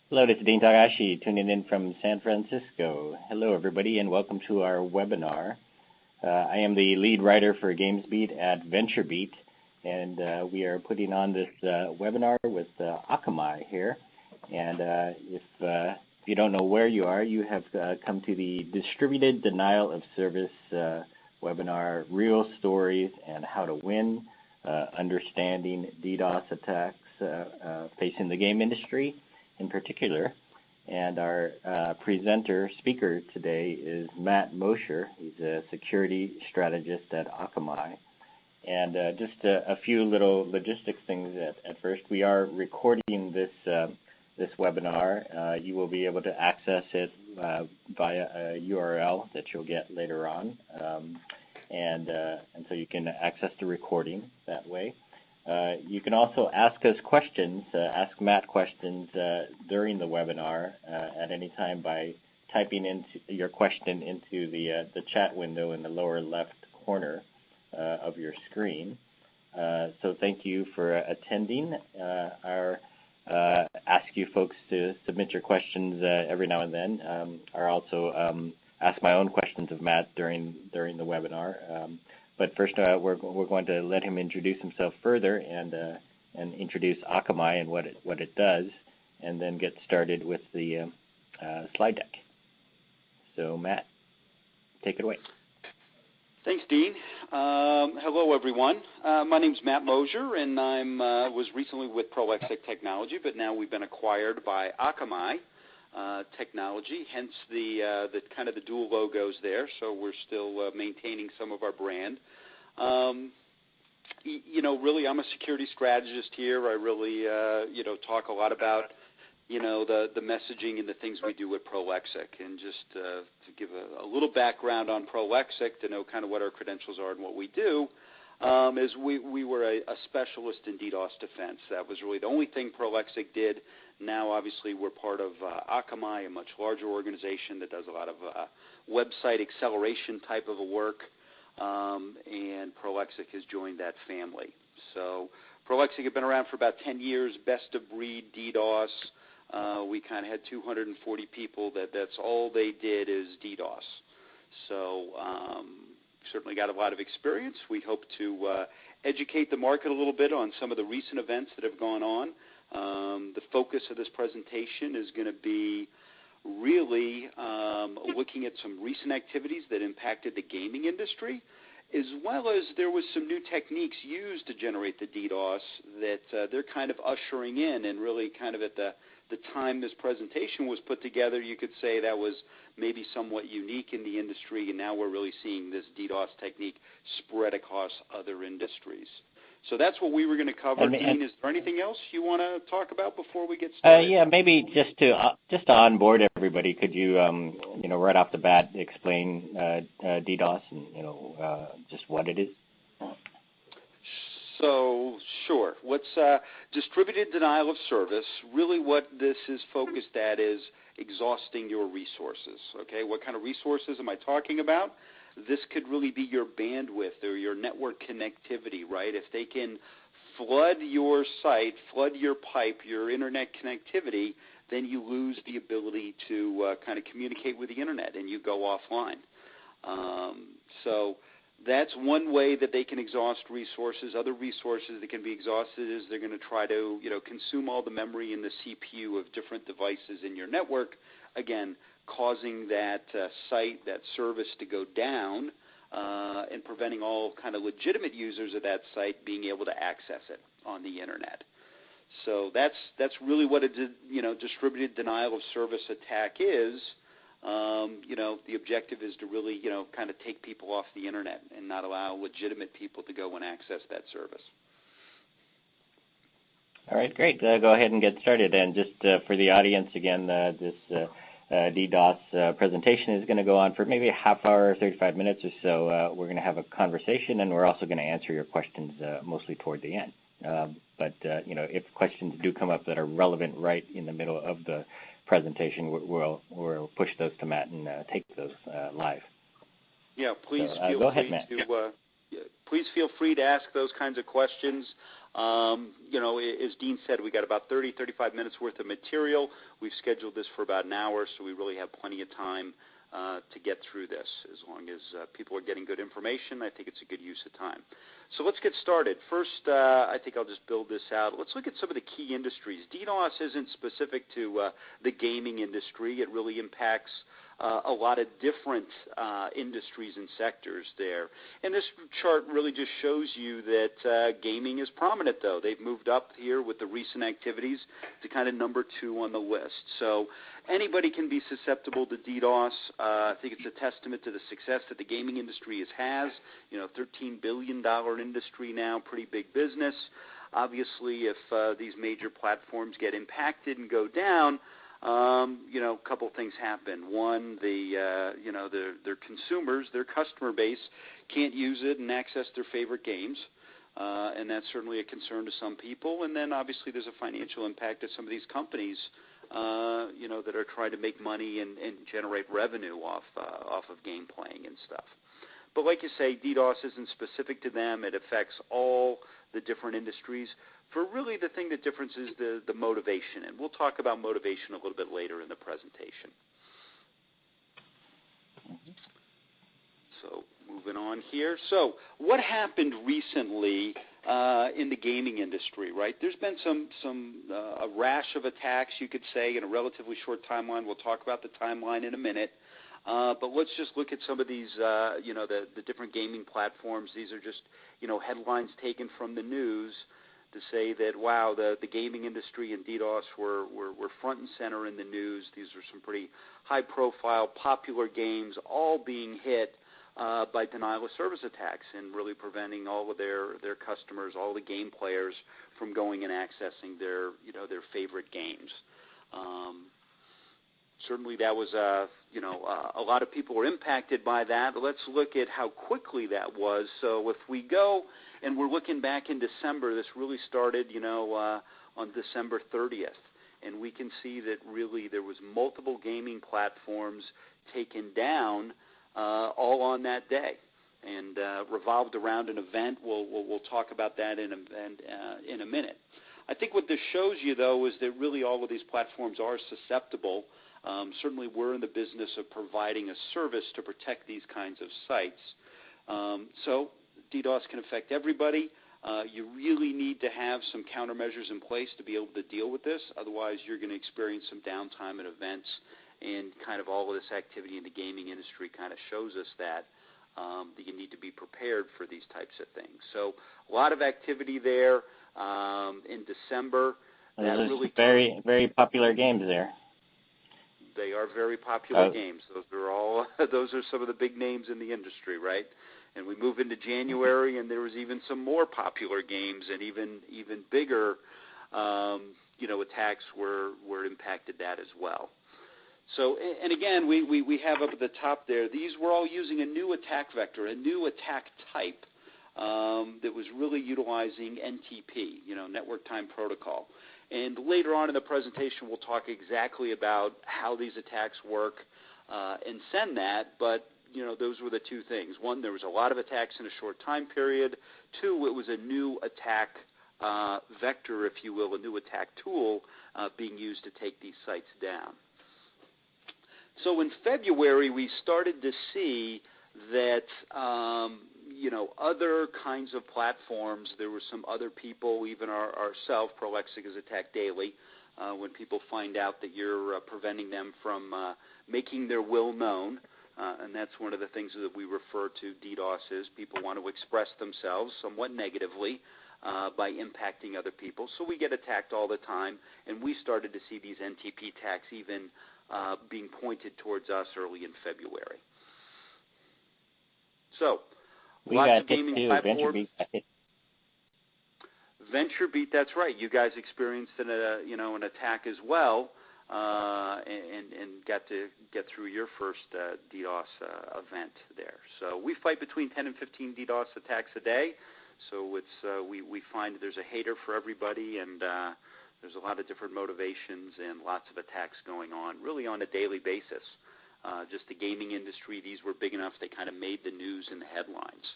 Hello, this is Dean Takahashi tuning in from San Francisco. Hello, everybody, and welcome to our webinar. I am the lead writer for GamesBeat at VentureBeat, and we are putting on this webinar with Akamai here. And if you don't know where you are, you have come to the Distributed Denial of Service webinar, Real Stories and How to Win, Understanding DDoS Attacks Facing the Game Industry in particular. And our speaker today is Matt Mosher. He's a security strategist at Akamai. And just a few little logistics things at first. We are recording this webinar. You will be able to access it via a URL that you'll get later on. And so you can access the recording that way. You can also ask us questions, ask Matt questions during the webinar at any time by typing into your question into the chat window in the lower left corner of your screen. So thank you for attending. Ask you folks to submit your questions every now and then. Or also ask my own questions of Matt during the webinar. But first, we're going to let him introduce himself further and introduce Akamai and what it does, and then get started with the slide deck. So, Matt, take it away. Thanks, Dean. Hello, everyone. My name's Matt Mosher, and I was recently with Prolexic Technology, but now we've been acquired by Akamai Technology, hence the kind of the dual logos there. So we're still maintaining some of our brand. Really, I'm a security strategist here. I really, talk a lot about, the messaging and the things we do at Prolexic. And just to give a little background on Prolexic to know kind of what our credentials are and what we do, is we were a specialist in DDoS defense. That was really the only thing Prolexic did. Now, obviously, we're part of Akamai, a much larger organization that does a lot of website acceleration type of a work, and Prolexic has joined that family. So Prolexic had been around for about 10 years, best of breed DDoS. We kind of had 240 people that's all they did is DDoS. So certainly got a lot of experience. We hope to educate the market a little bit on some of the recent events that have gone on. The focus of this presentation is going to be really looking at some recent activities that impacted the gaming industry, as well as there was some new techniques used to generate the DDoS that they're kind of ushering in, and really kind of at the time this presentation was put together, you could say that was maybe somewhat unique in the industry, and now we're really seeing this DDoS technique spread across other industries. So that's what we were going to cover. Dean, is there anything else you want to talk about before we get started? Yeah, maybe just to onboard everybody, could you, right off the bat, explain DDoS and just what it is? So sure. What's distributed denial of service? Really, what this is focused at is exhausting your resources. Okay, what kind of resources am I talking about? This could really be your bandwidth or your network connectivity, right? If they can flood your site, flood your pipe, your internet connectivity, then you lose the ability to kind of communicate with the internet and you go offline. So that's one way that they can exhaust resources. Other resources that can be exhausted is they're going to try to, consume all the memory and the CPU of different devices in your network. Again, causing that site, that service to go down, and preventing all kind of legitimate users of that site being able to access it on the internet. So that's really what a distributed denial of service attack is. The objective is to really kind of take people off the internet and not allow legitimate people to go and access that service. All right, great. Go ahead and get started. And just for the audience, again, this DDoS presentation is going to go on for maybe a half hour, 35 minutes or so. We're going to have a conversation, and we're also going to answer your questions mostly toward the end. But if questions do come up that are relevant right in the middle of the presentation, we'll push those to Matt and take those live. Yeah, please go ahead, Matt. please feel free to ask those kinds of questions. As Dean said, we got about 30, 35 minutes worth of material. We've scheduled this for about an hour, so we really have plenty of time to get through this. As long as people are getting good information, I think it's a good use of time. So let's get started. First, I think I'll just build this out. Let's look at some of the key industries. DDoS isn't specific to the gaming industry. It really impacts a lot of different industries and sectors there. And this chart really just shows you that gaming is prominent, though. They've moved up here with the recent activities to kind of number 2 on the list. So anybody can be susceptible to DDoS. I think it's a testament to the success that the gaming industry has. $13 billion industry now, pretty big business. Obviously, if these major platforms get impacted and go down, a couple things happen. One, their consumers, their customer base, can't use it and access their favorite games, and that's certainly a concern to some people. And then, obviously, there's a financial impact to some of these companies, that are trying to make money and generate revenue off of game playing and stuff. But like you say, DDoS isn't specific to them. It affects all the different industries. For really the thing that difference is the motivation, and we'll talk about motivation a little bit later in the presentation. So moving on here. So what happened recently in the gaming industry, right? There's been a rash of attacks, you could say, in a relatively short timeline. We'll talk about the timeline in a minute. But let's just look at some of these, the different gaming platforms. These are just, headlines taken from the news to say that, wow, the gaming industry and DDoS were front and center in the news. These are some pretty high-profile, popular games, all being hit by denial of service attacks and really preventing all of their customers, all the game players, from going and accessing their favorite games. Certainly that was, a lot of people were impacted by that. Let's look at how quickly that was. So if we go and we're looking back in December, this really started, on December 30th. And we can see that really there was multiple gaming platforms taken down all on that day and revolved around an event. We'll talk about that in a minute. I think what this shows you, though, is that really all of these platforms are susceptible. Certainly we're in the business of providing a service to protect these kinds of sites. So DDoS can affect everybody. You really need to have some countermeasures in place to be able to deal with this. Otherwise, you're going to experience some downtime at events, and kind of all of this activity in the gaming industry kind of shows us that you need to be prepared for these types of things. So a lot of activity there in December. Those are very, very popular games there. They are very popular games. Those are some of the big names in the industry, right? And we move into January, and there was even some more popular games, and even bigger, attacks were impacted that as well. So, and again, we have up at the top there, these were all using a new attack vector, a new attack type that was really utilizing NTP, Network Time Protocol. And later on in the presentation, we'll talk exactly about how these attacks work and send that. But, those were the two things. One, there was a lot of attacks in a short time period. Two, it was a new attack vector, if you will, a new attack tool being used to take these sites down. So in February, we started to see that other kinds of platforms, there were some other people, even ourselves, Prolexic is attacked daily, when people find out that you're preventing them from making their will known. And that's one of the things that we refer to DDoS is. People want to express themselves somewhat negatively by impacting other people. So we get attacked all the time, and we started to see these NTP attacks even being pointed towards us early in February. So, lots of gaming platforms. VentureBeat, that's right. You guys experienced an attack as well, and got to get through your first DDoS event there. So we fight between 10 and 15 DDoS attacks a day. So it's we find there's a hater for everybody, and there's a lot of different motivations and lots of attacks going on, really on a daily basis. Just the gaming industry, these were big enough they kind of made the news and the headlines.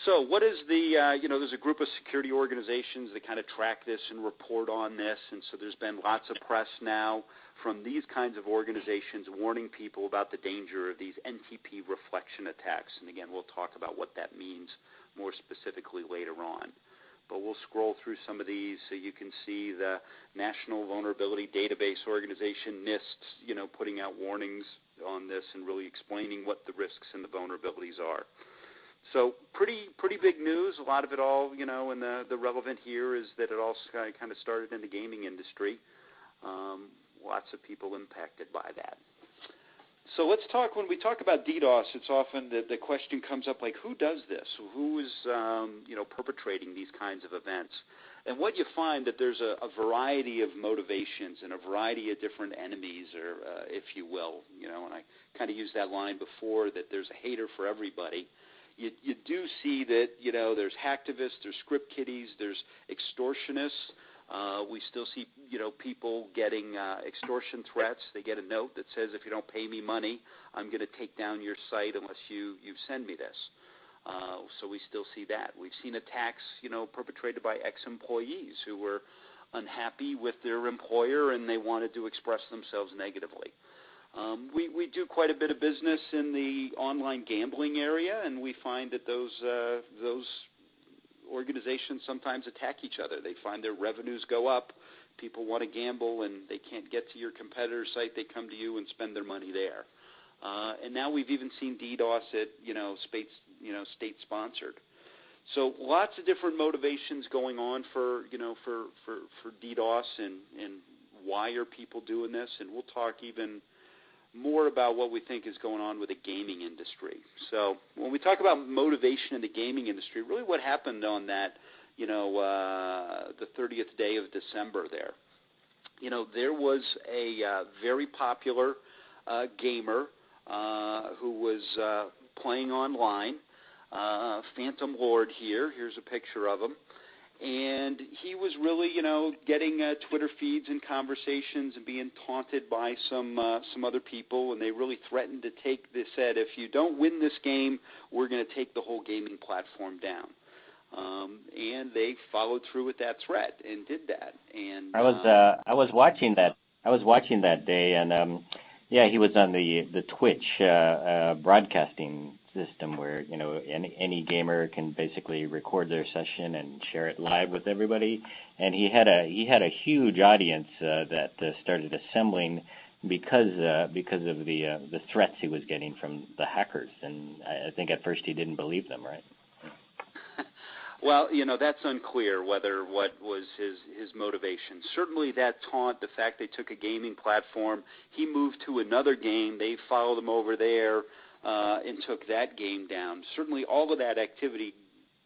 So what is the, there's a group of security organizations that kind of track this and report on this, and so there's been lots of press now from these kinds of organizations warning people about the danger of these NTP reflection attacks. And again, we'll talk about what that means more specifically later on. But we'll scroll through some of these so you can see the National Vulnerability Database Organization, NIST, putting out warnings on this and really explaining what the risks and the vulnerabilities are. So pretty big news. A lot of it all, and the relevant here is that it all kind of started in the gaming industry. Lots of people impacted by that. So let's talk, when we talk about DDoS, it's often the question comes up like, who does this? Who is, perpetrating these kinds of events? And what you find that there's a variety of motivations and a variety of different enemies, or if you will, and I kind of used that line before, that there's a hater for everybody. You do see that, there's hacktivists, there's script kiddies, there's extortionists. We still see, people getting extortion threats. They get a note that says, if you don't pay me money, I'm going to take down your site unless you send me this. So we still see that. We've seen attacks, perpetrated by ex-employees who were unhappy with their employer and they wanted to express themselves negatively. We do quite a bit of business in the online gambling area, and we find that those organizations sometimes attack each other. They find their revenues go up. People want to gamble, and they can't get to your competitor's site. They come to you and spend their money there. And now we've even seen DDoS at state-sponsored. So lots of different motivations going on for DDoS and why are people doing this, and we'll talk even more about what we think is going on with the gaming industry. So when we talk about motivation in the gaming industry, really what happened on that, the 30th day of December there, there was a very popular gamer who was playing online, Phantom Lord here. Here's a picture of him. And he was really, getting Twitter feeds and conversations and being taunted by some other people, and they really threatened to said, if you don't win this game, we're going to take the whole gaming platform down. And they followed through with that threat and did that. And I was watching that. I was watching that day, and he was on the Twitch broadcasting system where any gamer can basically record their session and share it live with everybody, and he had a huge audience that started assembling because of the threats he was getting from the hackers, and I think at first he didn't believe them, right? Well, that's unclear what was his motivation. Certainly that taunt, the fact they took a gaming platform, he moved to another game, they followed him over there, and took that game down. Certainly all of that activity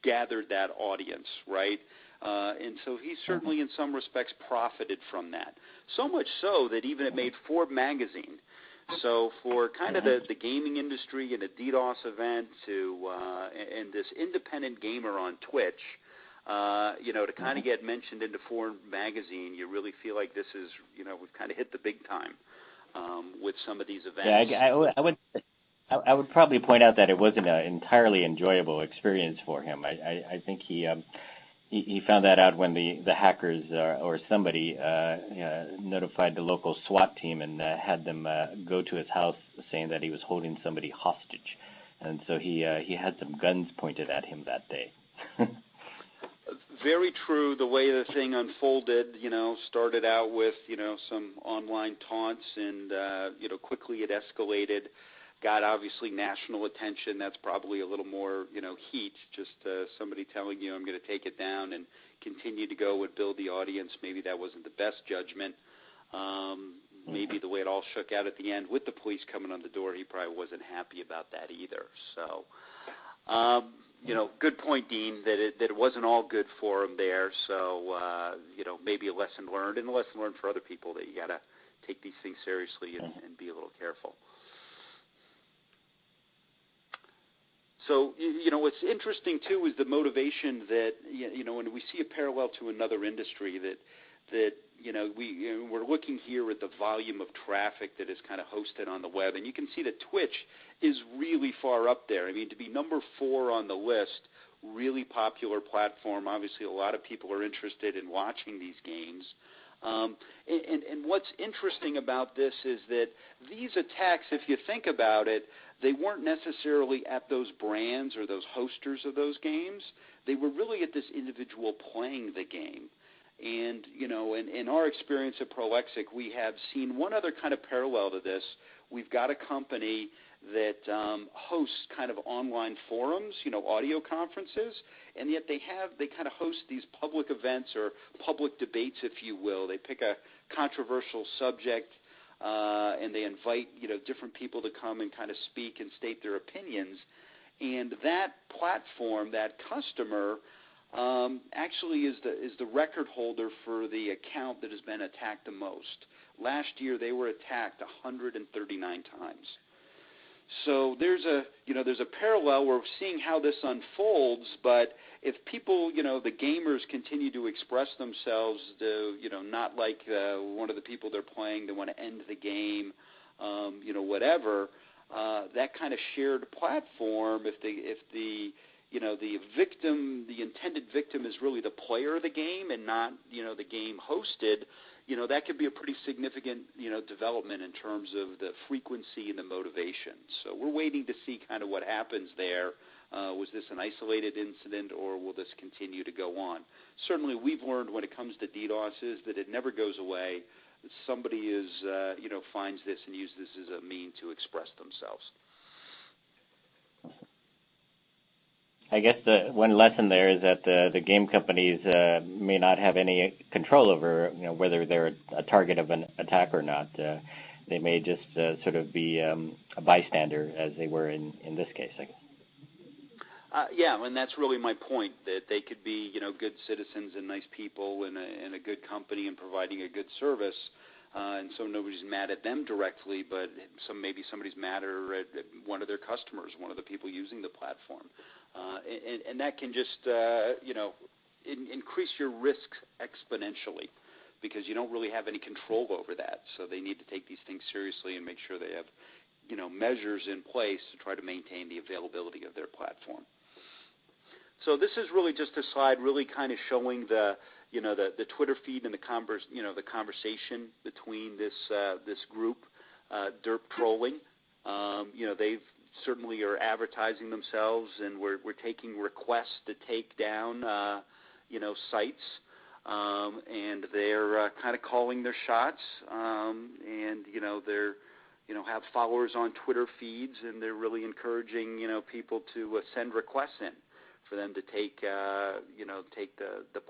gathered that audience, right? And so he certainly in some respects profited from that. So much so that even it made Forbes magazine. So for kind of the gaming industry and a DDoS event and this independent gamer on Twitch, to kind of get mentioned into Forbes magazine, you really feel like this is, we've kind of hit the big time with some of these events. Yeah, I would probably point out that it wasn't an entirely enjoyable experience for him. I think he found that out when the hackers or somebody notified the local SWAT team and had them go to his house saying that he was holding somebody hostage. And so he had some guns pointed at him that day. Very true. The way the thing unfolded, started out with, some online taunts and, quickly it escalated. Got obviously national attention. That's probably a little more, heat, just somebody telling you I'm going to take it down and continue to go and build the audience. Maybe that wasn't the best judgment. Maybe the way it all shook out at the end with the police coming on the door, he probably wasn't happy about that either. So, good point, Dean, that it wasn't all good for him there. So, maybe a lesson learned, and a lesson learned for other people that you got to take these things seriously and be a little careful. So, what's interesting, too, is the motivation that, when we see a parallel to another industry that we're looking here at the volume of traffic that is kind of hosted on the web. And you can see that Twitch is really far up there. I mean, to be number 4 on the list really popular platform. Obviously, a lot of people are interested in watching these games. And what's interesting about this is that these attacks, if you think about it, they weren't necessarily at those brands or those hosters of those games. They were really at this individual playing the game. And, in our experience at Prolexic, we have seen one other kind of parallel to this. We've got a company that hosts kind of online forums, audio conferences, and yet they kind of host these public events or public debates, if you will. They pick a controversial subject and they invite, different people to come and kind of speak and state their opinions. And that platform, that customer, actually is the record holder for the account that has been attacked the most. Last year, they were attacked 139 times. So there's a parallel. We're seeing how this unfolds, but if people, the gamers continue to express themselves, not like one of the people they're playing, they want to end the game, whatever, that kind of shared platform, if the victim, the intended victim is really the player of the game and not, the game hosted, that could be a pretty significant, development in terms of the frequency and the motivation. So we're waiting to see kind of what happens there. Was this an isolated incident, or will this continue to go on? Certainly we've learned when it comes to DDoS is that it never goes away. Somebody is, finds this and uses this as a mean to express themselves. I guess the one lesson there is that the game companies may not have any control over whether they're a target of an attack or not. They may just sort of be a bystander, as they were in this case, I guess. Yeah, and that's really my point, that they could be good citizens and nice people and a good company and providing a good service. And so nobody's mad at them directly, but maybe somebody's mad at one of their customers, one of the people using the platform. And that can just, increase your risk exponentially because you don't really have any control over that. So they need to take these things seriously and make sure they have, measures in place to try to maintain the availability of their platform. So this is really just a slide really kind of showing the Twitter feed and the conversation between this group, Derp Trolling. They've certainly are advertising themselves, and we're taking requests to take down sites, and they're kind of calling their shots, and they're have followers on Twitter feeds, and they're really encouraging people to send requests in for them to take the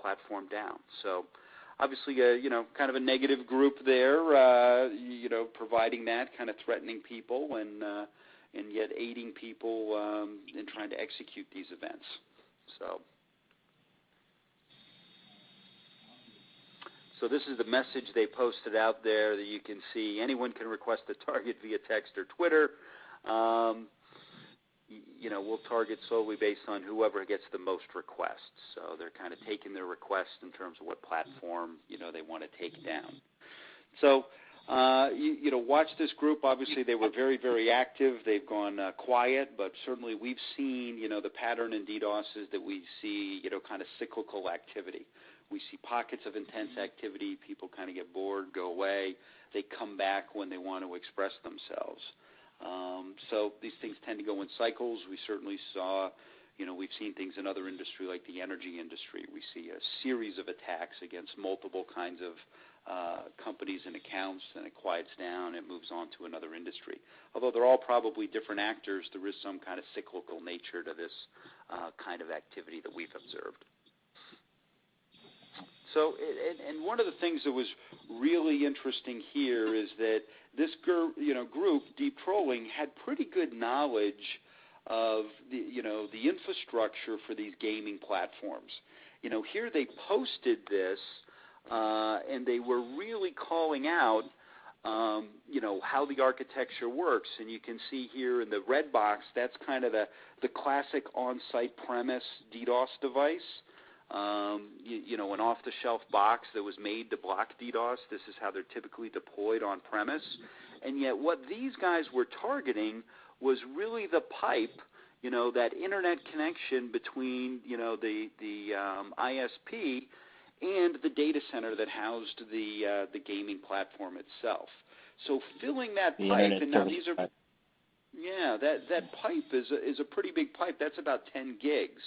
platform down. So obviously kind of a negative group there, providing that, kind of threatening people and yet aiding people in trying to execute these events. So this is the message they posted out there that you can see. Anyone can request a target via text or Twitter. We'll target solely based on whoever gets the most requests. So they're kind of taking their requests in terms of what platform, they want to take down. So, watch this group. Obviously, they were very, very active. They've gone quiet, but certainly we've seen, the pattern in DDoS is that we see, kind of cyclical activity. We see pockets of intense activity. People kind of get bored, go away. They come back when they want to express themselves. So these things tend to go in cycles. We certainly saw, we've seen things in other industry like the energy industry. We see a series of attacks against multiple kinds of companies and accounts, and it quiets down, it moves on to another industry. Although they're all probably different actors, there is some kind of cyclical nature to this kind of activity that we've observed. So, and one of the things that was really interesting here is that this group, Deep Trolling, had pretty good knowledge of the infrastructure for these gaming platforms. Here they posted this, and they were really calling out, how the architecture works. And you can see here in the red box, that's kind of the classic on-site premise DDoS device. An off-the-shelf box that was made to block DDoS. This is how they're typically deployed on premise. And yet what these guys were targeting was really the pipe that internet connection between, the ISP and the data center that housed the gaming platform itself. So filling that pipe, and now these are, that pipe is a pretty big pipe. That's about 10 gigs.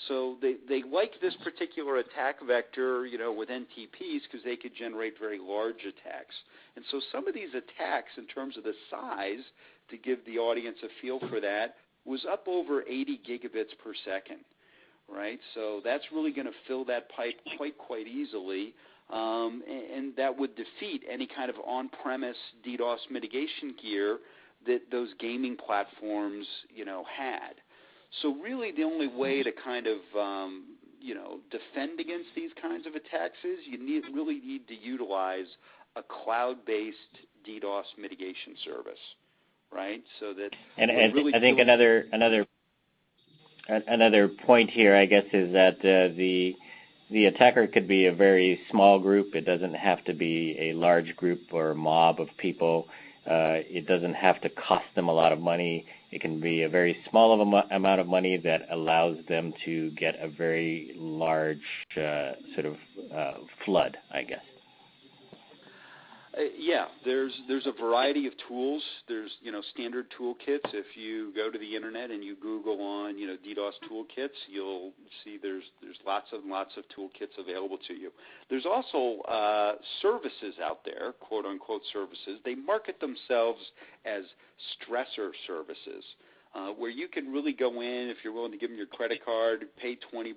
So they like this particular attack vector, with NTPs because they could generate very large attacks. And so some of these attacks, in terms of the size, to give the audience a feel for that, was up over 80 gigabits per second, right? So that's really going to fill that pipe quite easily, and that would defeat any kind of on-premise DDoS mitigation gear that those gaming platforms, had. So really the only way to kind of, defend against these kinds of attacks is you really need to utilize a cloud-based DDoS mitigation service, right? So that I think another point here, I guess, is that the attacker could be a very small group. It doesn't have to be a large group or mob of people. It doesn't have to cost them a lot of money. It can be a very small amount of money that allows them to get a very large sort of flood, I guess. There's a variety of tools. There's standard toolkits. If you go to the internet and you Google on DDoS toolkits, you'll see there's lots and lots of toolkits available to you. There's also services out there, quote unquote services. They market themselves as stressor services, where you can really go in if you're willing to give them your credit card, pay $20,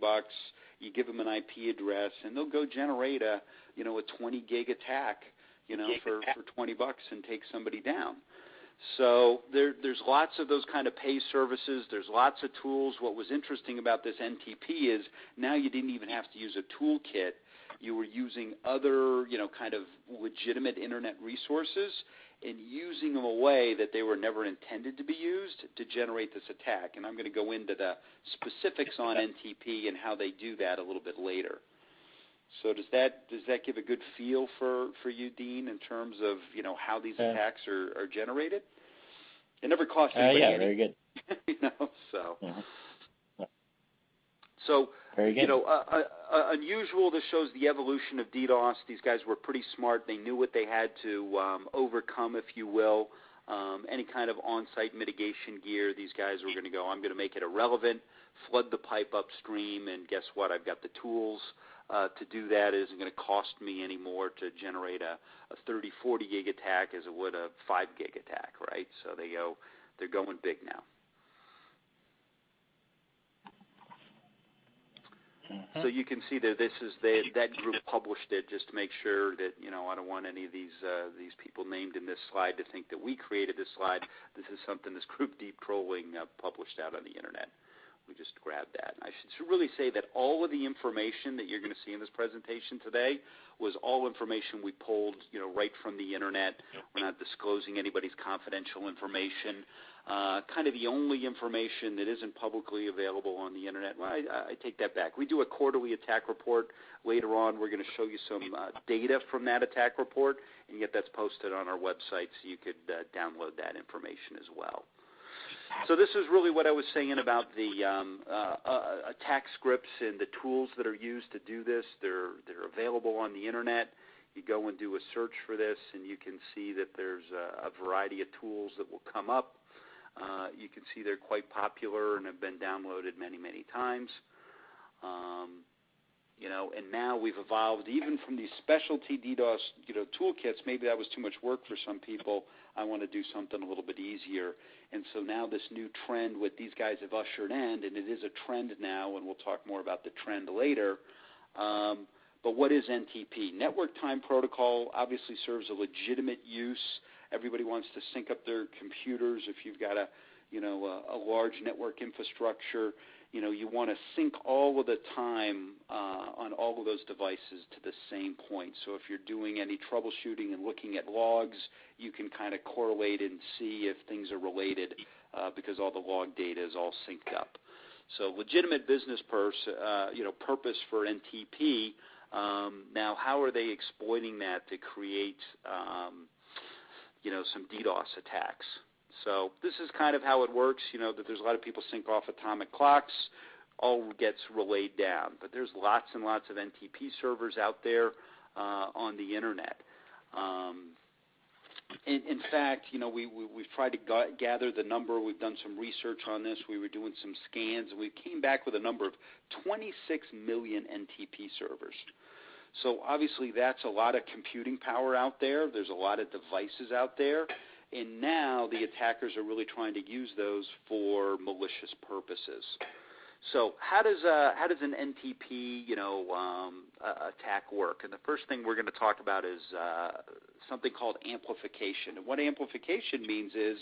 you give them an IP address, and they'll go generate a 20 gig attack. For $20 and take somebody down. So there's lots of those kind of pay services. There's lots of tools. What was interesting about this NTP is now you didn't even have to use a toolkit. You were using other, kind of legitimate internet resources and using them a way that they were never intended to be used to generate this attack. And I'm going to go into the specifics on NTP and how they do that a little bit later. So does that give a good feel for you, Dean, in terms of how these attacks are generated? It never costs anybody anything. Very good. So. Mm-hmm. So, very good. Unusual. This shows the evolution of DDoS. These guys were pretty smart. They knew what they had to overcome, if you will. Any kind of on-site mitigation gear, these guys were going to go, I'm going to make it irrelevant, flood the pipe upstream, and guess what? I've got the tools to do that. It isn't going to cost me any more to generate a 30, 40 gig attack as it would a 5 gig attack, right? So they're going big now. Mm-hmm. So you can see that that group published it just to make sure that I don't want any of these people named in this slide to think that we created this slide. This is something this group Deep Trolling published out on the internet. We just grabbed that. I should really say that all of the information that you're going to see in this presentation today was all information we pulled, right from the internet. We're not disclosing anybody's confidential information. Kind of the only information that isn't publicly available on the internet. Well, I take that back. We do a quarterly attack report. Later on, we're going to show you some data from that attack report, and yet that's posted on our website, so you could download that information as well. So this is really what I was saying about the attack scripts and the tools that are used to do this. They're available on the internet. You go and do a search for this, and you can see that there's a variety of tools that will come up. You can see they're quite popular and have been downloaded many, many times. And now we've evolved even from these specialty DDoS, toolkits. Maybe that was too much work for some people. I want to do something a little bit easier. And so now this new trend, what these guys have ushered in, and it is a trend now, and we'll talk more about the trend later. But what is NTP? Network Time Protocol obviously serves a legitimate use. Everybody wants to sync up their computers. If you've got a large network infrastructure, you want to sync all of the time on all of those devices to the same point. So if you're doing any troubleshooting and looking at logs, you can kind of correlate and see if things are related because all the log data is all synced up. So legitimate business purpose for NTP. Now, how are they exploiting that to create, some DDoS attacks? So this is kind of how it works, that there's a lot of people sync off atomic clocks, all gets relayed down. But there's lots and lots of NTP servers out there on the Internet. In fact, we've tried to gather the number. We've done some research on this. We were doing some scans, and we came back with a number of 26 million NTP servers. So obviously that's a lot of computing power out there. There's a lot of devices out there. And now the attackers are really trying to use those for malicious purposes. So how does an NTP attack work? And the first thing we're going to talk about is something called amplification. And what amplification means is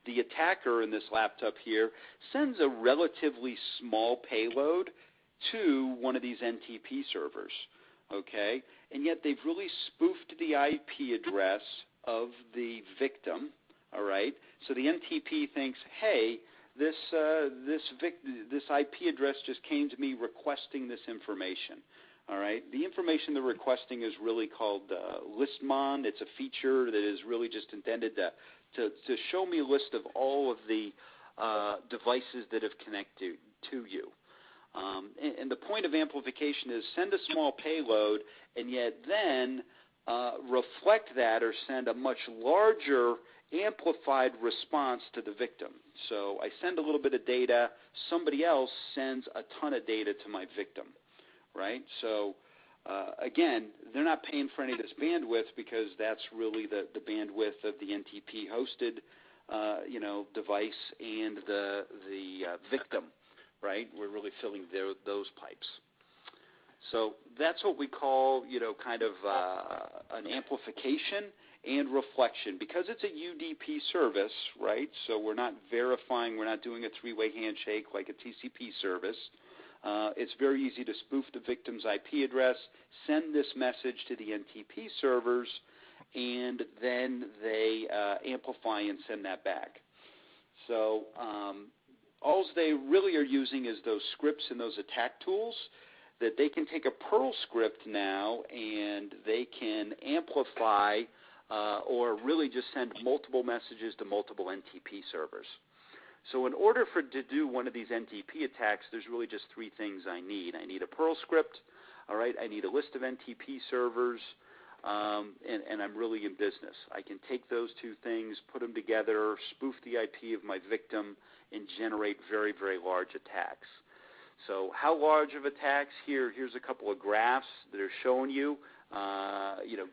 the attacker in this laptop here sends a relatively small payload to one of these NTP servers, okay? And yet they've really spoofed the IP address of the victim, all right? So the NTP thinks, hey, this IP address just came to me requesting this information. All right, the information they're requesting is really called listmon. It's a feature that is really just intended to show me a list of all of the devices that have connected to you. And the point of amplification is send a small payload and yet then reflect that or send a much larger amplified response to the victim. So I send a little bit of data, somebody else sends a ton of data to my victim, right? So again, they're not paying for any of this bandwidth because that's really the bandwidth of the NTP hosted device and the victim, right? We're really filling those pipes. So that's what we call, kind of an amplification and reflection. Because it's a UDP service, right, so we're not verifying, we're not doing a three-way handshake like a TCP service. It's very easy to spoof the victim's IP address, send this message to the NTP servers, and then they amplify and send that back. So all they really are using is those scripts and those attack tools that they can take a Perl script now and they can amplify or really just send multiple messages to multiple NTP servers. So in order to do one of these NTP attacks, there's really just three things I need. I need a Perl script, all right? I need a list of NTP servers, and I'm really in business. I can take those two things, put them together, spoof the IP of my victim, and generate very, very large attacks. So how large of attacks? Here's a couple of graphs that are showing you,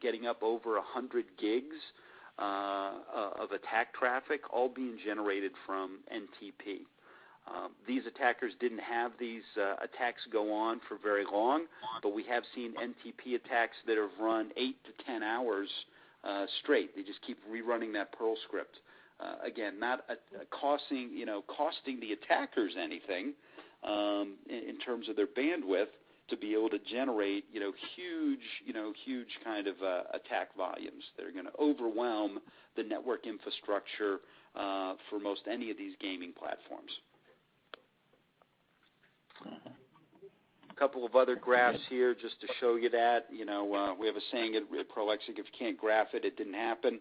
getting up over 100 gigs of attack traffic, all being generated from NTP. These attackers didn't have these attacks go on for very long, but we have seen NTP attacks that have run 8 to 10 hours straight. They just keep rerunning that Perl script. Again, not costing the attackers anything in terms of their bandwidth to be able to generate huge kind of attack volumes that are going to overwhelm the network infrastructure for most any of these gaming platforms. A couple of other graphs here just to show you that. We have a saying at Prolexic, if you can't graph it, it didn't happen.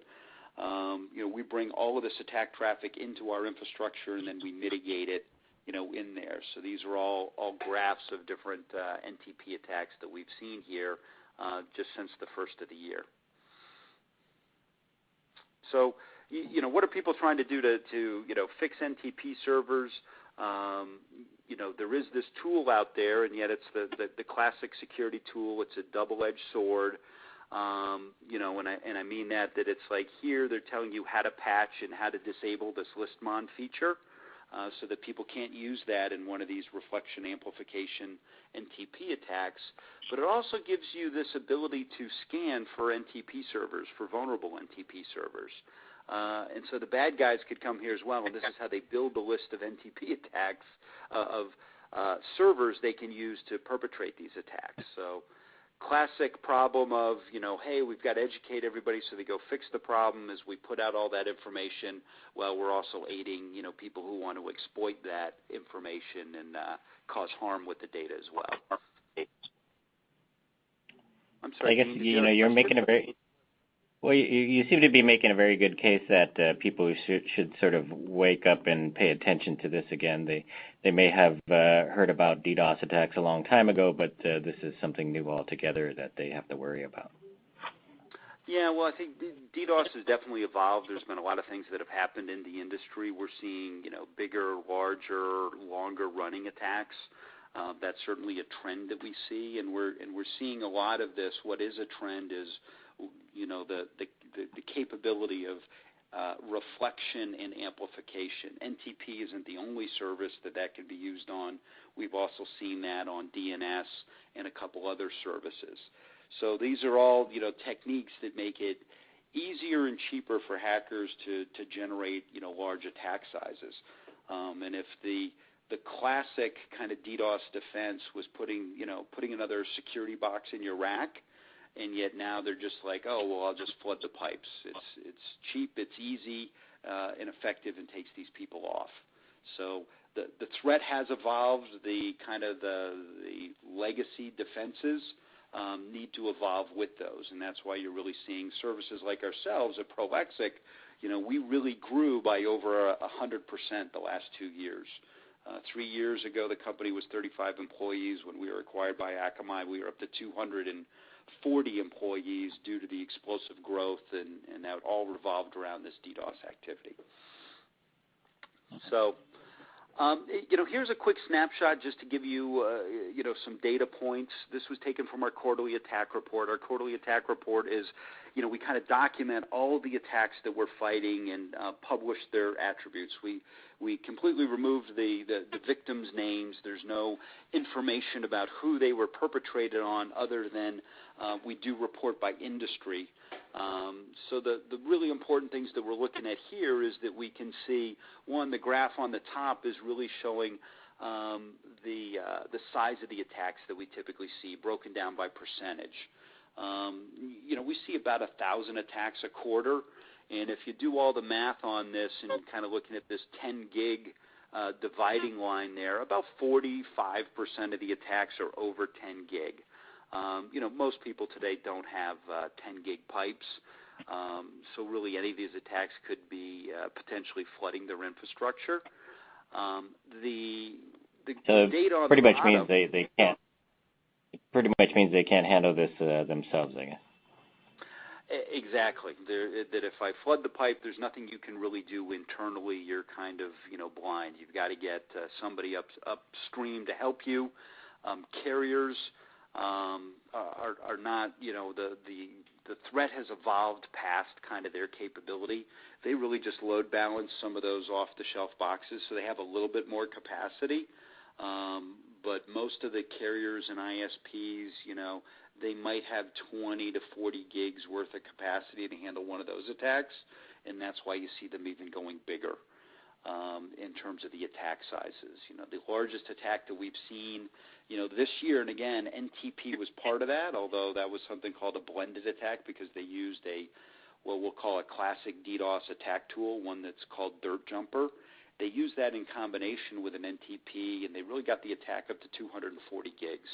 We bring all of this attack traffic into our infrastructure and then we mitigate it in there. So these are all graphs of different NTP attacks that we've seen here just since the first of the year. So, what are people trying to do to fix NTP servers? There is this tool out there, and yet it's the classic security tool. It's a double-edged sword. And I mean that it's like here they're telling you how to patch and how to disable this listmon feature. So that people can't use that in one of these reflection amplification NTP attacks. But it also gives you this ability to scan for NTP servers, for vulnerable NTP servers. And so the bad guys could come here as well, and this is how they build the list of NTP attacks of servers they can use to perpetrate these attacks. So classic problem of, hey, we've got to educate everybody so they go fix the problem as we put out all that information. Well, we're also aiding, people who want to exploit that information and cause harm with the data as well. I'm sorry. I guess, you're making a very... Well, you seem to be making a very good case that people should sort of wake up and pay attention to this again. They may have heard about DDoS attacks a long time ago, but this is something new altogether that they have to worry about. Yeah, well, I think DDoS has definitely evolved. There's been a lot of things that have happened in the industry. We're seeing, bigger, larger, longer-running attacks. That's certainly a trend that we see, and we're seeing a lot of this. What is a trend is, the capability of reflection and amplification. NTP isn't the only service that can be used on. We've also seen that on DNS and a couple other services. So these are all, techniques that make it easier and cheaper for hackers to generate, large attack sizes. And if the classic kind of DDoS defense was putting another security box in your rack, and yet now they're just like, oh, well, I'll just flood the pipes. It's cheap, it's easy, and effective, and takes these people off. So the threat has evolved. The legacy defenses need to evolve with those, and that's why you're really seeing services like ourselves at Prolexic. We really grew by over 100% the last 2 years. 3 years ago, the company was 35 employees. When we were acquired by Akamai, we were up to 240 employees due to the explosive growth, and that all revolved around this DDoS activity. So, here's a quick snapshot just to give you, some data points. This was taken from our quarterly attack report. Our quarterly attack report is, we kind of document all the attacks that we're fighting and publish their attributes. We completely removed the victims' names. There's no information about who they were perpetrated on other than we do report by industry. So the really important things that we're looking at here is that we can see, one, the graph on the top is really showing the size of the attacks that we typically see broken down by percentage. We see about 1,000 attacks a quarter, and if you do all the math on this and kind of looking at this 10 gig dividing line there, about 45% of the attacks are over 10 gig. Most people today don't have 10 gig pipes, so really any of these attacks could be potentially flooding their infrastructure. The data on pretty the much bottom, means they can't. It pretty much means they can't handle this themselves, I guess. Exactly. That if I flood the pipe, there's nothing you can really do internally. You're kind of blind. You've got to get somebody upstream to help you. Carriers are not, the threat has evolved past kind of their capability. They really just load balance some of those off-the-shelf boxes, so they have a little bit more capacity. But most of the carriers and ISPs, they might have 20 to 40 gigs worth of capacity to handle one of those attacks, and that's why you see them even going bigger in terms of the attack sizes. The largest attack that we've seen, this year, and again, NTP was part of that, although that was something called a blended attack because they used what we'll call a classic DDoS attack tool, one that's called Dirt Jumper. They used that in combination with an NTP, and they really got the attack up to 240 gigs,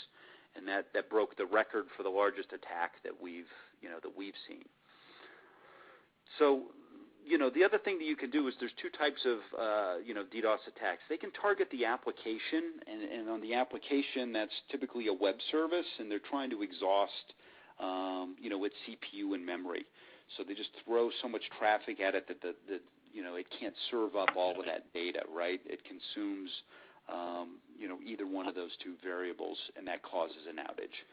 and that broke the record for the largest attack that we've seen. So, the other thing that you can do is there's two types of DDoS attacks. They can target the application, and on the application that's typically a web service, and they're trying to exhaust its CPU and memory. So they just throw so much traffic at it that it can't serve up all of that data, right? It consumes, either one of those two variables, and that causes an outage.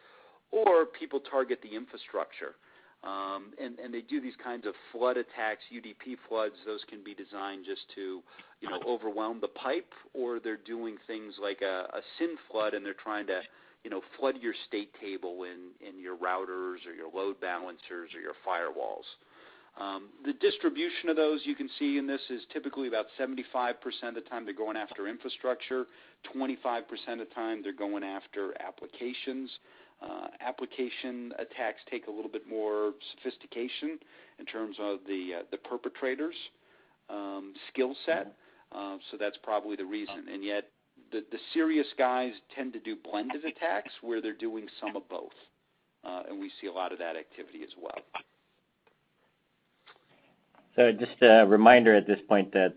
Or people target the infrastructure, and they do these kinds of flood attacks, UDP floods. Those can be designed just to, overwhelm the pipe, or they're doing things like a SYN flood, and they're trying to, flood your state table in your routers or your load balancers or your firewalls. The distribution of those you can see in this is typically about 75% of the time they're going after infrastructure, 25% of the time they're going after applications. Application attacks take a little bit more sophistication in terms of the perpetrator's skill set, so that's probably the reason. And yet the serious guys tend to do blended attacks where they're doing some of both, and we see a lot of that activity as well. So just a reminder at this point that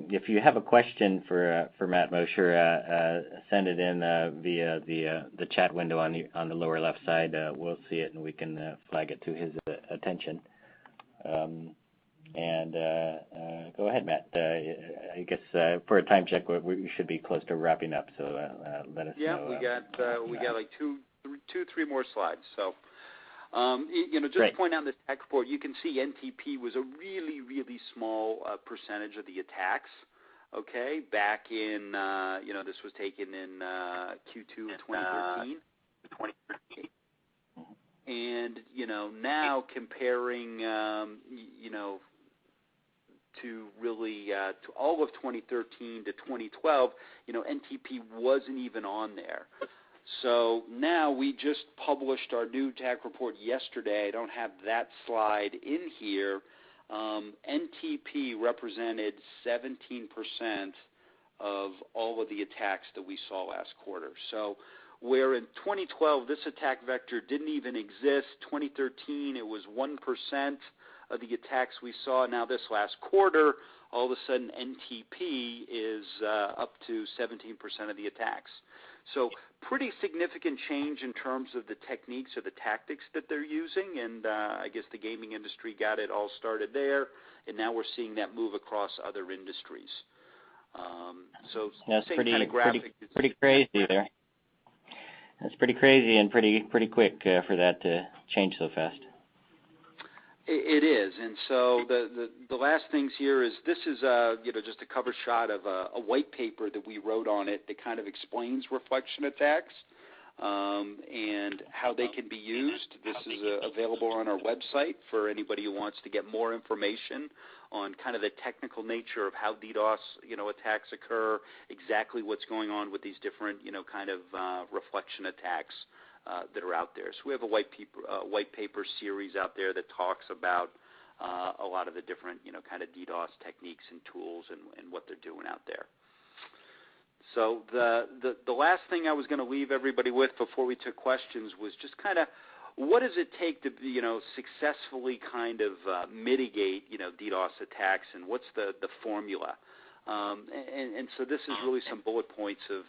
if you have a question for Matt Mosher, send it in via the chat window on the lower left side. We'll see it and we can flag it to his attention. Go ahead, Matt. I guess for a time check, we should be close to wrapping up. So let us know. Yeah, we got like three more slides. So. Just Great. to point out this attack report, you can see NTP was a really, really small percentage of the attacks, okay, back in, this was taken in Q2 of 2013. And, now comparing, to really, to all of 2013 to 2012, NTP wasn't even on there. So now we just published our new attack report yesterday. I don't have that slide in here. NTP represented 17% of all of the attacks that we saw last quarter. So where in 2012 this attack vector didn't even exist, 2013 it was 1% of the attacks we saw. Now this last quarter, all of a sudden NTP is up to 17% of the attacks. So pretty significant change in terms of the techniques or the tactics that they're using, and I guess the gaming industry got it all started there, and now we're seeing that move across other industries. So that's same pretty, kind of graphic. pretty crazy there. That's pretty crazy and pretty quick for that to change so fast. It is, and so the last things here is this is just a cover shot of a white paper that we wrote on it that kind of explains reflection attacks and how they can be used. This is available on our website for anybody who wants to get more information on kind of the technical nature of how DDoS attacks occur, exactly what's going on with these different kind of reflection attacks that are out there. So we have a white paper series out there that talks about a lot of the different kind of DDoS techniques and tools and what they're doing out there. So the last thing I was going to leave everybody with before we took questions was just kind of what does it take to successfully kind of mitigate DDoS attacks, and what's the formula? And so this is really some bullet points to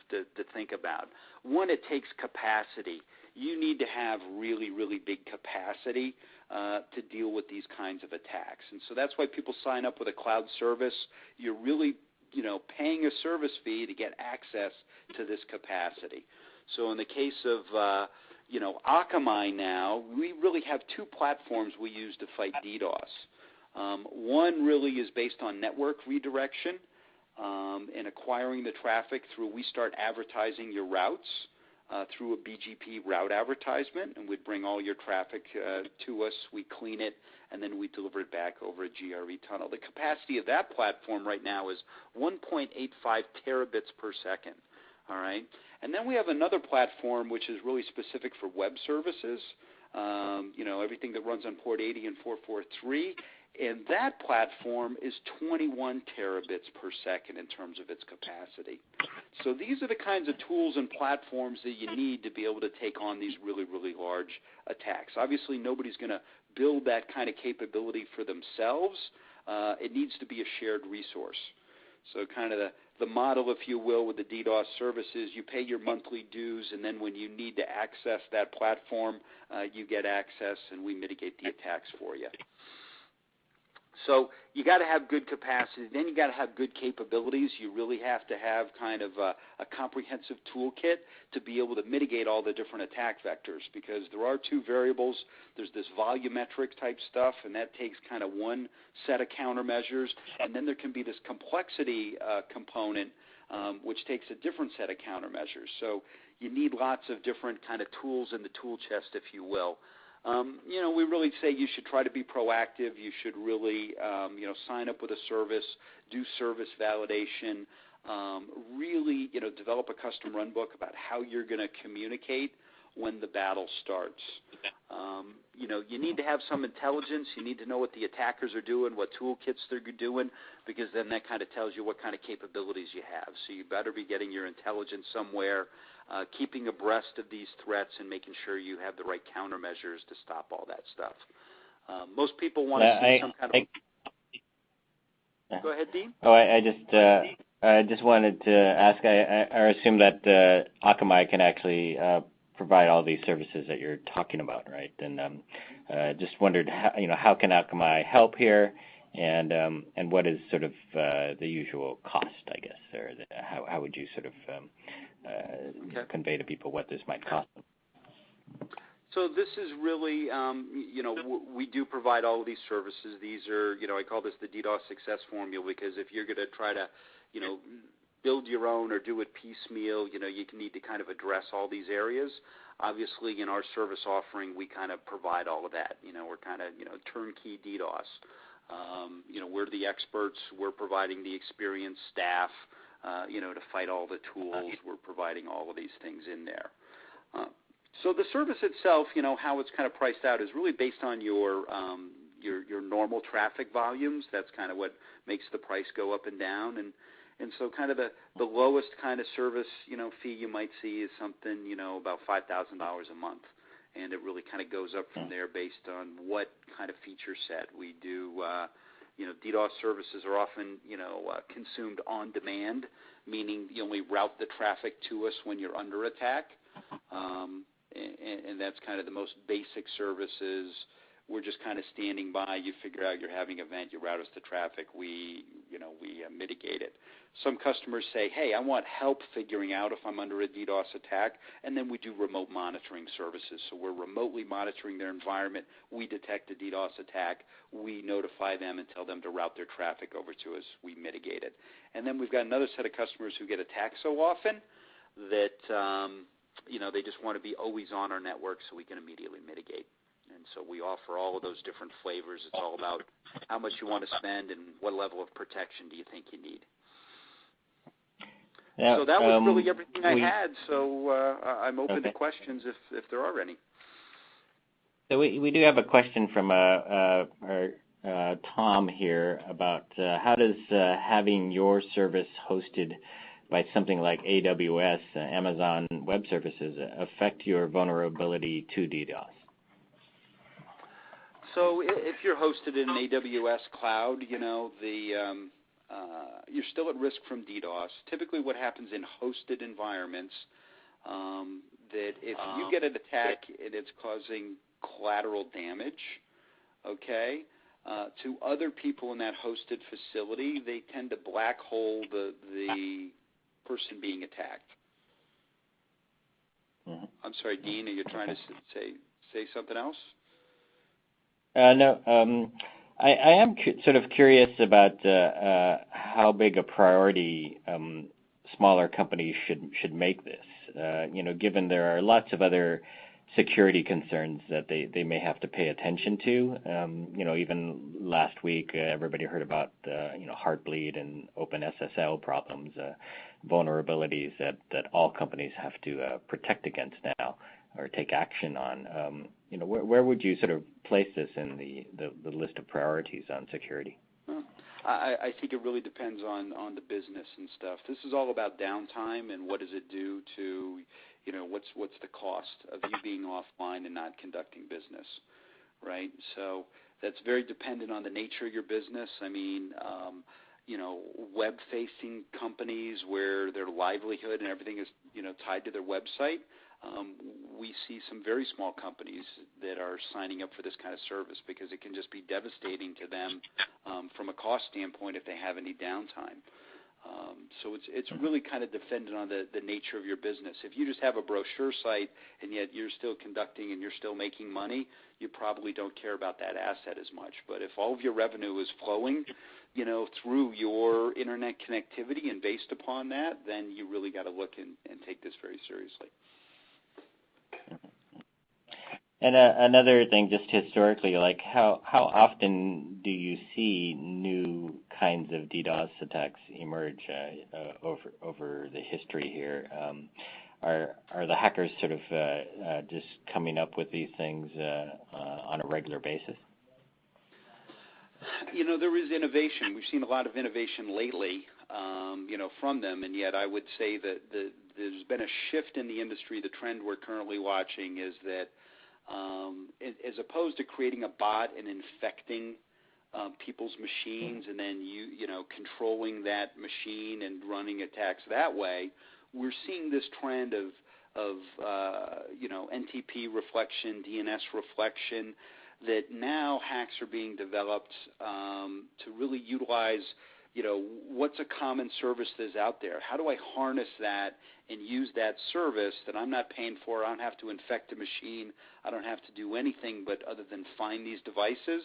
think about. One, it takes capacity. You need to have really, really big capacity to deal with these kinds of attacks. And so that's why people sign up with a cloud service. You're really, paying a service fee to get access to this capacity. So in the case of, Akamai now, we really have two platforms we use to fight DDoS. One really is based on network redirection and acquiring the traffic through we start advertising your routes. Through a BGP route advertisement, and we'd bring all your traffic to us, we clean it, and then we deliver it back over a GRE tunnel. The capacity of that platform right now is 1.85 terabits per second, all right? And then we have another platform which is really specific for web services, everything that runs on port 80 and 443, and that platform is 21 terabits per second in terms of its capacity. So these are the kinds of tools and platforms that you need to be able to take on these really, really large attacks. Obviously, nobody's going to build that kind of capability for themselves. It needs to be a shared resource. So kind of the model, if you will, with the DDoS services, you pay your monthly dues, and then when you need to access that platform, you get access, and we mitigate the attacks for you. So you got to have good capacity. Then you got to have good capabilities. You really have to have kind of a comprehensive toolkit to be able to mitigate all the different attack vectors, because there are two variables. There's this volumetric type stuff, and that takes kind of one set of countermeasures. And then there can be this complexity component, which takes a different set of countermeasures. So you need lots of different kind of tools in the tool chest, if you will. We really say you should try to be proactive. You should really, sign up with a service, do service validation, really, develop a custom run book about how you're going to communicate when the battle starts. You need to have some intelligence. You need to know what the attackers are doing, what toolkits they're doing, because then that kind of tells you what kind of capabilities you have. So you better be getting your intelligence somewhere, keeping abreast of these threats and making sure you have the right countermeasures to stop all that stuff. Most people want to see some kind of... Go ahead, Dean. Oh, I just wanted to ask. I assume that Akamai can actually provide all these services that you're talking about, right? And just wondered how can Akamai help here, and what is sort of the usual cost, I guess, or how would you sort of convey to people what this might cost them? So this is really, we do provide all of these services. These are, I call this the DDoS success formula, because if you're going to try to, build your own or do it piecemeal, you need to kind of address all these areas. Obviously, in our service offering, we kind of provide all of that. We're kind of, turnkey DDoS. We're the experts. We're providing the experienced staff, to fight all the tools. We're providing all of these things in there. So the service itself, how it's kind of priced out is really based on your normal traffic volumes. That's kind of what makes the price go up and down. And so kind of the lowest kind of service, fee you might see is something, about $5,000 a month. And it really kind of goes up from there based on what kind of feature set we do. DDoS services are often, consumed on demand, meaning you only route the traffic to us when you're under attack. And that's kind of the most basic services. We're just kind of standing by. You figure out you're having an event, you route us to traffic, we mitigate it. Some customers say, hey, I want help figuring out if I'm under a DDoS attack, and then we do remote monitoring services. So we're remotely monitoring their environment. We detect a DDoS attack. We notify them and tell them to route their traffic over to us. We mitigate it. And then we've got another set of customers who get attacked so often that they just want to be always on our network so we can immediately mitigate. And so we offer all of those different flavors. It's all about how much you want to spend and what level of protection do you think you need. Yeah, so that was really everything I had. So I'm open to questions if there are any. So we do have a question from our Tom here about how does having your service hosted by something like AWS, Amazon Web Services, affect your vulnerability to DDoS? So if you're hosted in an AWS cloud, you're still at risk from DDoS. Typically what happens in hosted environments, that if you get an attack and it's causing collateral damage, to other people in that hosted facility, they tend to black hole the person being attacked. Mm-hmm. I'm sorry, Dean, are you trying to say something else? No. I am sort of curious about how big a priority smaller companies should make this. Given there are lots of other security concerns that they may have to pay attention to. Even last week, everybody heard about Heartbleed and OpenSSL problems, vulnerabilities that all companies have to protect against now or take action on. Where would you sort of place this in the list of priorities on security? I think it really depends on the business and stuff. This is all about downtime and what does it do to, what's the cost of you being offline and not conducting business, right? So that's very dependent on the nature of your business. I mean, web-facing companies where their livelihood and everything is, tied to their website. We see some very small companies that are signing up for this kind of service because it can just be devastating to them from a cost standpoint if they have any downtime. So it's really kind of dependent on the nature of your business. If you just have a brochure site and yet you're still conducting and you're still making money, you probably don't care about that asset as much. But if all of your revenue is flowing, through your internet connectivity and based upon that, then you really got to look and take this very seriously. And another thing, just historically, like how often do you see new kinds of DDoS attacks emerge over the history here? Are the hackers sort of just coming up with these things on a regular basis? There is innovation. We've seen a lot of innovation lately, from them, and yet I would say that there's been a shift in the industry. The trend we're currently watching is that as opposed to creating a bot and infecting people's machines and then controlling that machine and running attacks that way, we're seeing this trend of NTP reflection, DNS reflection, that now hacks are being developed to really utilize, what's a common service that's out there? How do I harness that and use that service that I'm not paying for? I don't have to infect a machine. I don't have to do anything but other than find these devices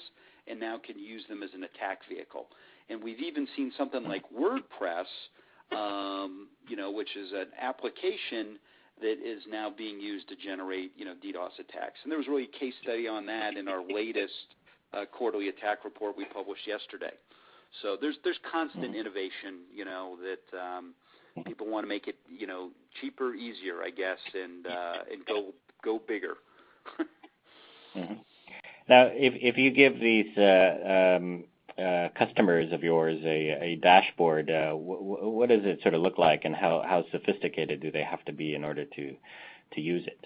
and now can use them as an attack vehicle. And we've even seen something like WordPress, which is an application that is now being used to generate, DDoS attacks. And there was really a case study on that in our latest quarterly attack report we published yesterday. So there's constant innovation, that people want to make it, cheaper, easier, I guess, and go bigger. Mm-hmm. Now, if you give these customers of yours a dashboard, what does it sort of look like, and how sophisticated do they have to be in order to use it?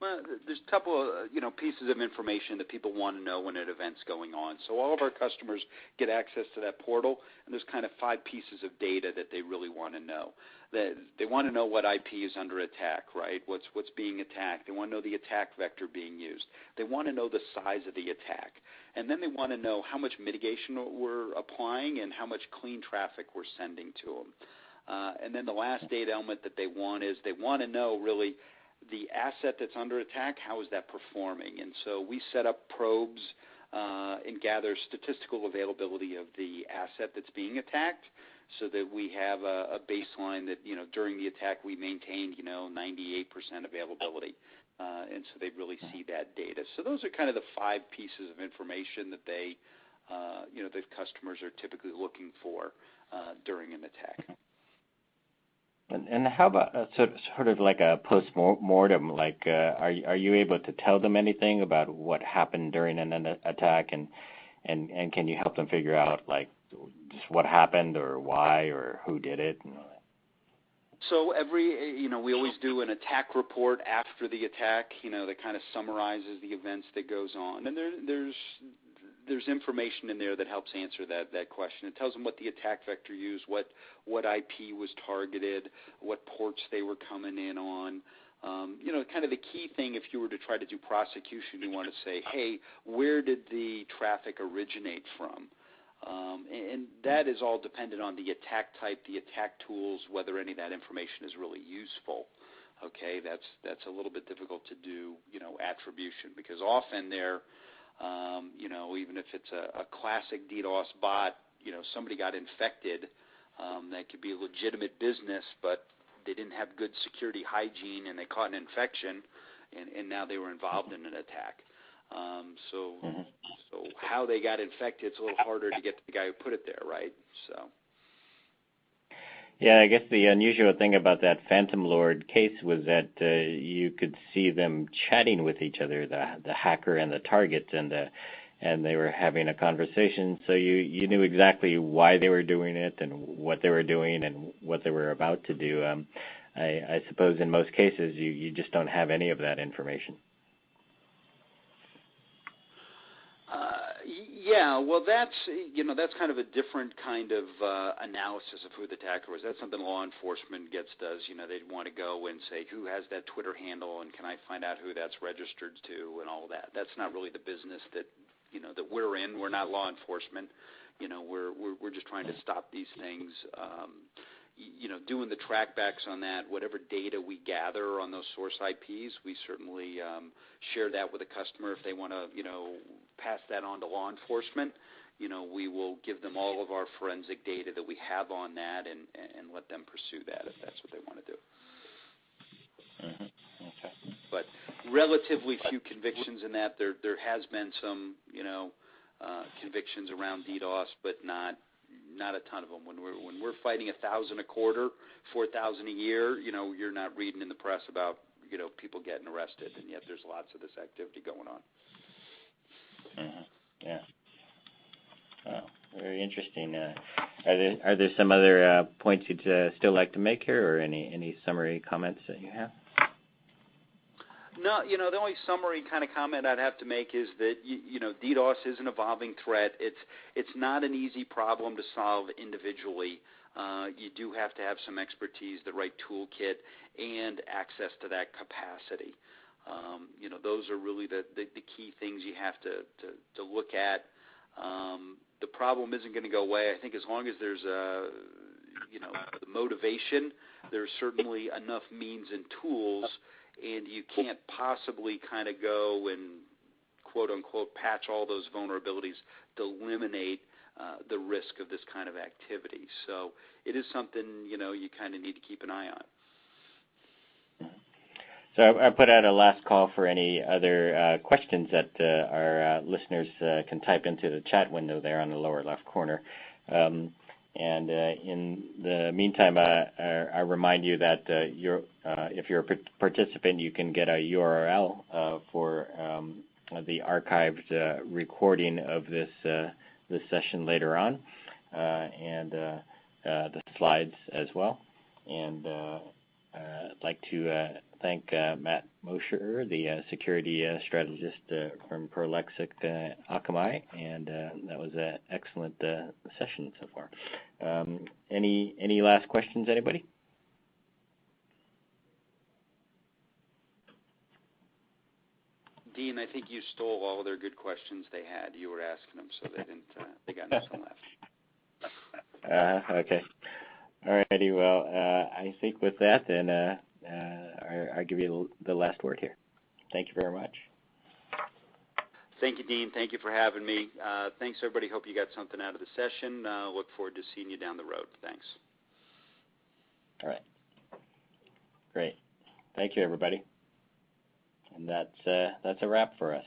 Well, there's a couple of pieces of information that people want to know when an event's going on. So all of our customers get access to that portal, and there's kind of 5 pieces of data that they really want to know. They want to know what IP is under attack, right? What's being attacked. They want to know the attack vector being used. They want to know the size of the attack, and then they want to know how much mitigation we're applying and how much clean traffic we're sending to them. And then the last data element that they want is they want to know really the asset that's under attack, how is that performing? And so we set up probes and gather statistical availability of the asset that's being attacked so that we have a baseline that, during the attack we maintained, 98% availability. And so they really see that data. So those are kind of the 5 pieces of information that they, that customers are typically looking for during an attack. And how about sort of like a post-mortem? Like, are you able to tell them anything about what happened during an attack, and can you help them figure out like just what happened or why or who did it? And all that? So we always do an attack report after the attack, that kind of summarizes the events that goes on, and there's information in there that helps answer that question. It tells them what the attack vector used, what IP was targeted, what ports they were coming in on. Kind of the key thing, if you were to try to do prosecution, you want to say, hey, where did the traffic originate from? And that is all dependent on the attack type, the attack tools, whether any of that information is really useful. Okay, that's a little bit difficult to do, attribution, because often they're even if it's a classic DDoS bot, somebody got infected, that could be a legitimate business, but they didn't have good security hygiene and they caught an infection, and now they were involved in an attack. So how they got infected, it's a little harder to get to the guy who put it there, right? So. Yeah, I guess the unusual thing about that Phantom Lord case was that you could see them chatting with each other, the hacker and the target, and they were having a conversation, so you knew exactly why they were doing it and what they were doing and what they were about to do. I suppose in most cases you just don't have any of that information. Yeah, well, that's kind of a different kind of analysis of who the attacker was. That's something law enforcement does. They'd want to go and say, who has that Twitter handle, and can I find out who that's registered to, and all that. That's not really the business that we're in. We're not law enforcement. We're just trying to stop these things. Doing the trackbacks on that, whatever data we gather on those source IPs, we certainly share that with a customer if they want to, pass that on to law enforcement. We will give them all of our forensic data that we have on that and let them pursue that if that's what they want to do. Mm-hmm. Okay. But relatively few convictions in that. There has been some, convictions around DDoS, but not a ton of them. When we're fighting 1,000 a quarter, 4,000 a year, you're not reading in the press about people getting arrested, and yet there's lots of this activity going on. Mm-hmm. Yeah. Wow. Very interesting. Are there some other points you'd still like to make here, or any summary comments that you have? No, the only summary kind of comment I'd have to make is that DDoS is an evolving threat. It's not an easy problem to solve individually. You do have to have some expertise, the right toolkit, and access to that capacity. Those are really the key things you have to look at. The problem isn't going to go away. I think as long as there's the motivation, there's certainly enough means and tools, and you can't possibly kind of go and quote-unquote patch all those vulnerabilities to eliminate the risk of this kind of activity. So it is something, you kind of need to keep an eye on. So I put out a last call for any other questions that our listeners can type into the chat window there on the lower left corner. And in the meantime, I remind you that if you're a participant, you can get a URL for the archived recording of this session later on, and the slides as well. And I'd like to thank Matt Mosher, the security strategist from Prolexic Akamai, and that was an excellent session so far. Any last questions, anybody? Dean, I think you stole all their good questions they had. You were asking them, so they got nothing left. Okay. All righty. Well, I think with that, then I'll give you the last word here. Thank you very much. Thank you, Dean. Thank you for having me. Thanks, everybody. Hope you got something out of the session. Look forward to seeing you down the road. Thanks. All right. Great. Thank you, everybody. And that's a wrap for us.